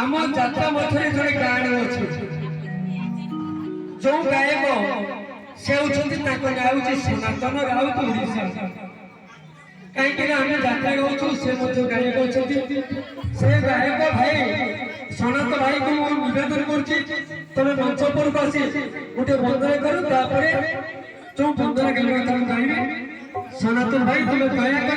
आम जात्रा मठरे जड़े गायक अच्छे जो गायक से गाँव सनातन राउत ओडिशा कहीं आम जात्रा गाँव से गायक अच्छे गायक भाई सनातन भाई को निवेदन कर मंच पर आसी गोटे बंदना करूँ जो बंदना गाइबे सनातन भाई तुम दया